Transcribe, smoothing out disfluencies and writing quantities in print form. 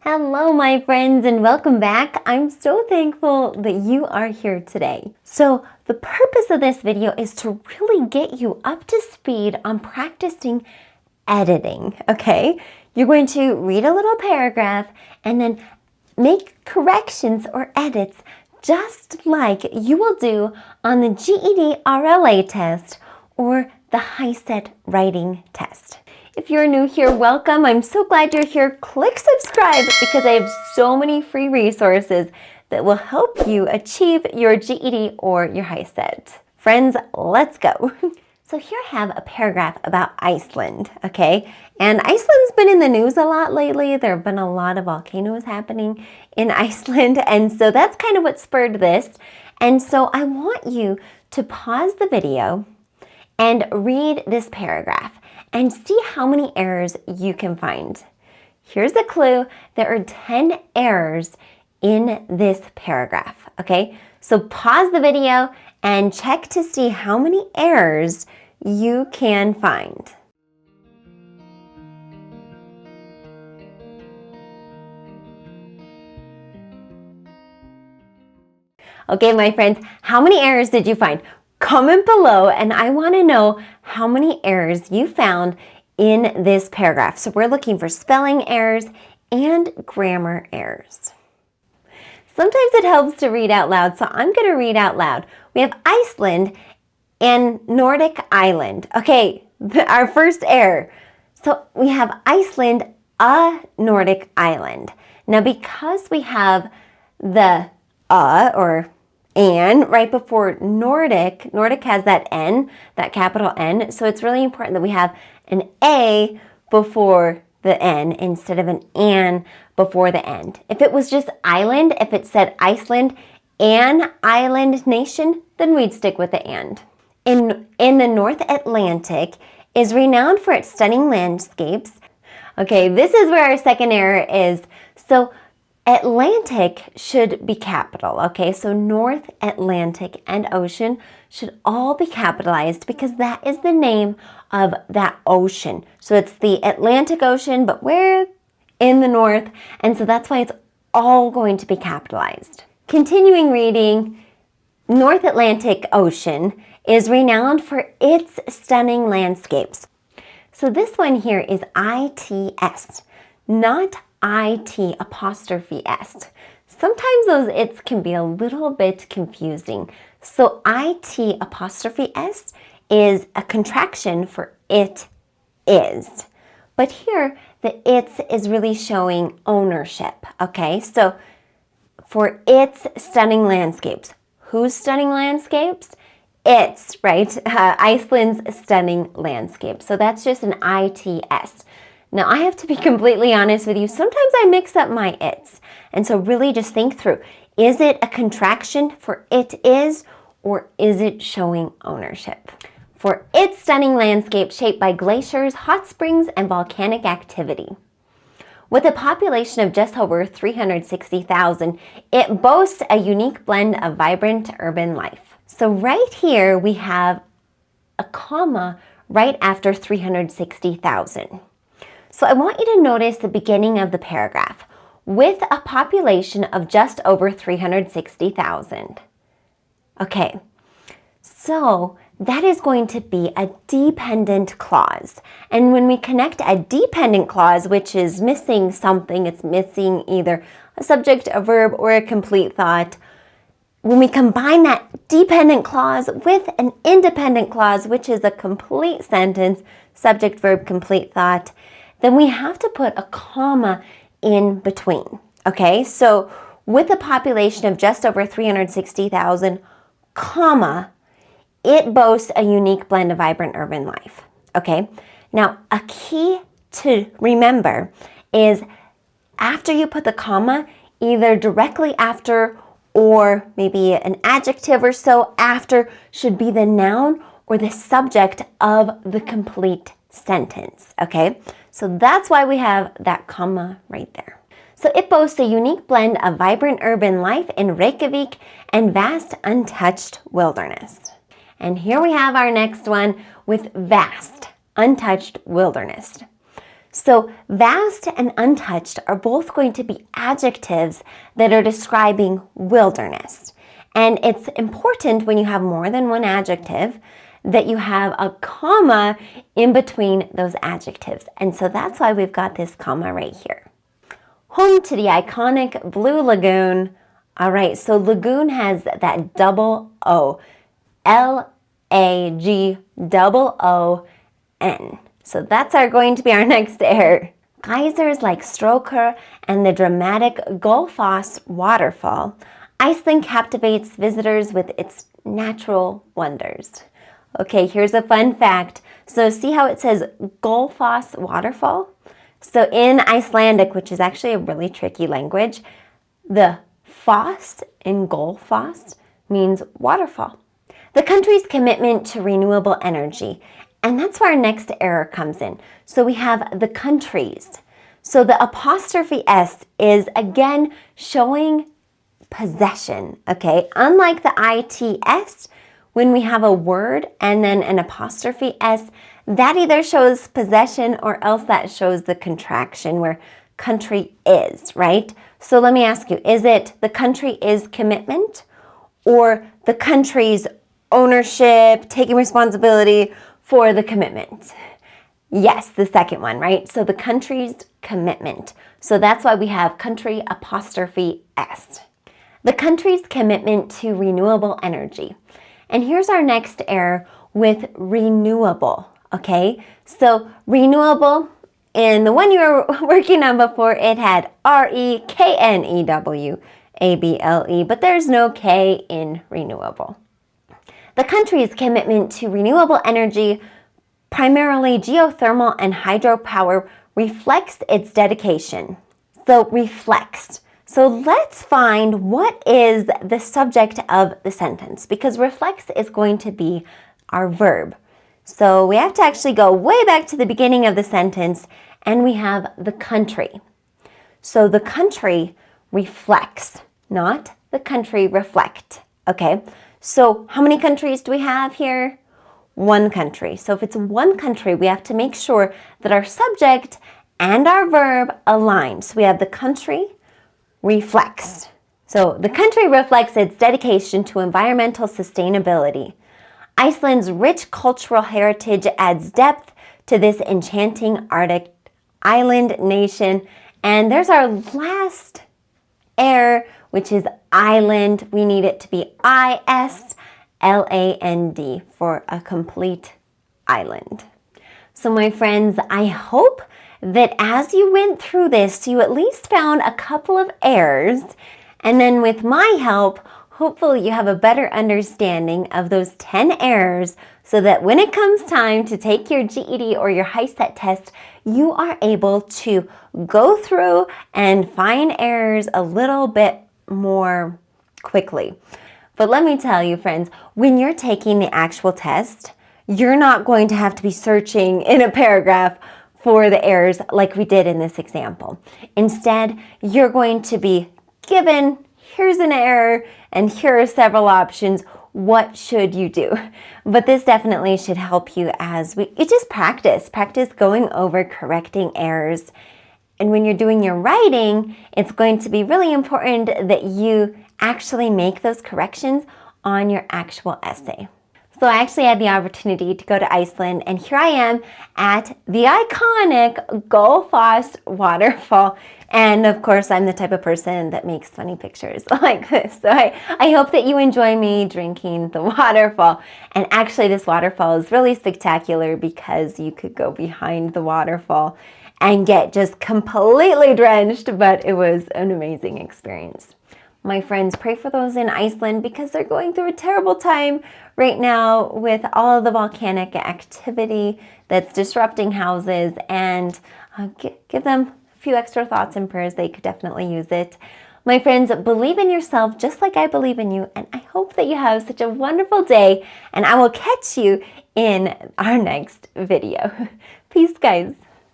Hello, my friends, and welcome back. I'm so thankful that you are here today. So the purpose of this video is to really get you up to speed on practicing editing, okay? You're going to read a little paragraph and then make corrections or edits just like you will do on the GED RLA test or the HiSET writing test. If you're new here, welcome. I'm so glad you're here. Click subscribe because I have so many free resources that will help you achieve your GED or your HiSET. Friends, let's go. So here I have a paragraph about Iceland, okay? And Iceland's been in the news a lot lately. There have been a lot of volcanoes happening in Iceland, and so that's kind of what spurred this. And so I want you to pause the video and read this paragraph and see how many errors you can find. Here's the clue. There are 10 errors in this paragraph, okay? So pause the video and check to see how many errors you can find. Okay, my friends, how many errors did you find? Comment below and I want to know how many errors you found in this paragraph. So we're looking for spelling errors and grammar errors. Sometimes it helps to read out loud, so I'm going to read out loud. We have Iceland and Nordic island. Okay, our first error. So we have Iceland, a Nordic island. Now because we have the or and right before Nordic has that N, that capital N, so it's really important that we have an A before the N instead of an before the end. If it was just island, if it said Iceland, an island nation, then we'd stick with the and. In the North Atlantic is renowned for its stunning landscapes. Okay, this is where our second error is. So Atlantic should be capital, okay? So North Atlantic and ocean should all be capitalized because that is the name of that ocean. So it's the Atlantic Ocean, but we're in the north, and so that's why it's all going to be capitalized. Continuing reading, North Atlantic Ocean is renowned for its stunning landscapes. So this one here is ITS, not IT apostrophe S. Sometimes those its can be a little bit confusing. So IT apostrophe S is a contraction for it is. But here the its is really showing ownership, okay? So for its stunning landscapes. Whose stunning landscapes? It's, right? Iceland's stunning landscape. So that's just an ITS. Now, I have to be completely honest with you. Sometimes I mix up my its. And so really just think through. Is it a contraction for it is, or is it showing ownership? For its stunning landscape shaped by glaciers, hot springs, and volcanic activity. With a population of just over 360,000, it boasts a unique blend of vibrant urban life. So right here, we have a comma right after 360,000. So I want you to notice the beginning of the paragraph, with a population of just over 360,000. Okay, so that is going to be a dependent clause. And when we connect a dependent clause, which is missing something, it's missing either a subject, a verb, or a complete thought, when we combine that dependent clause with an independent clause, which is a complete sentence, subject, verb, complete thought, then we have to put a comma in between, okay? So with a population of just over 360,000, comma, it boasts a unique blend of vibrant urban life, okay? Now, a key to remember is after you put the comma, either directly after or maybe an adjective or so after should be the noun or the subject of the complete sentence, okay? So that's why we have that comma right there. So it boasts a unique blend of vibrant urban life in Reykjavik and vast untouched wilderness. And here we have our next one with vast untouched wilderness. So vast and untouched are both going to be adjectives that are describing wilderness. And it's important when you have more than one adjective that you have a comma in between those adjectives. And so that's why we've got this comma right here. Home to the iconic Blue Lagoon. All right, so lagoon has that double O, L-A-G-O-O-N. So that's going to be our next error. Geysers like Stroker and the dramatic Gullfoss waterfall. Iceland captivates visitors with its natural wonders. Okay, here's a fun fact. So see how it says Gullfoss waterfall? So in Icelandic, which is actually a really tricky language, the foss in Gullfoss means waterfall. The country's commitment to renewable energy. And that's where our next error comes in. So we have the countries. So the apostrophe S is again showing possession, okay? Unlike the ITS, when we have a word and then an apostrophe S, that either shows possession or else that shows the contraction where country is, right? So let me ask you, is it the country is commitment or the country's ownership, taking responsibility for the commitment? Yes, the second one, right? So the country's commitment. So that's why we have country apostrophe S. The country's commitment to renewable energy. And here's our next error with renewable, okay? So renewable, and the one you were working on before, it had R-E-K-N-E-W-A-B-L-E, but there's no K in renewable. The country's commitment to renewable energy, primarily geothermal and hydropower, reflects its dedication. So reflects. So let's find what is the subject of the sentence, because reflects is going to be our verb. So we have to actually go way back to the beginning of the sentence, and we have the country. So the country reflects, not the country reflect, okay? So how many countries do we have here? One country. So if it's one country, we have to make sure that our subject and our verb align. So we have the country reflects. So the country reflects its dedication to environmental sustainability. Iceland's rich cultural heritage adds depth to this enchanting Arctic island nation. And there's our last error, which is island. We need it to be I-S-L-A-N-D for a complete island. So my friends, I hope that as you went through this, you at least found a couple of errors. And then with my help, hopefully you have a better understanding of those 10 errors so that when it comes time to take your GED or your HiSET test, you are able to go through and find errors a little bit more quickly. But let me tell you, friends, when you're taking the actual test, you're not going to have to be searching in a paragraph for the errors like we did in this example. Instead, you're going to be given, here's an error, and here are several options. What should you do? But this definitely should help you as you just practice going over correcting errors. And when you're doing your writing, it's going to be really important that you actually make those corrections on your actual essay. So I actually had the opportunity to go to Iceland, and here I am at the iconic Gullfoss waterfall. And of course, I'm the type of person that makes funny pictures like this. So I hope that you enjoy me drinking the waterfall. And actually, this waterfall is really spectacular because you could go behind the waterfall and get just completely drenched, but it was an amazing experience. My friends, pray for those in Iceland because they're going through a terrible time right now with all of the volcanic activity that's disrupting houses, and give them a few extra thoughts and prayers. They could definitely use it. My friends, believe in yourself just like I believe in you, and I hope that you have such a wonderful day, and I will catch you in our next video. Peace, guys.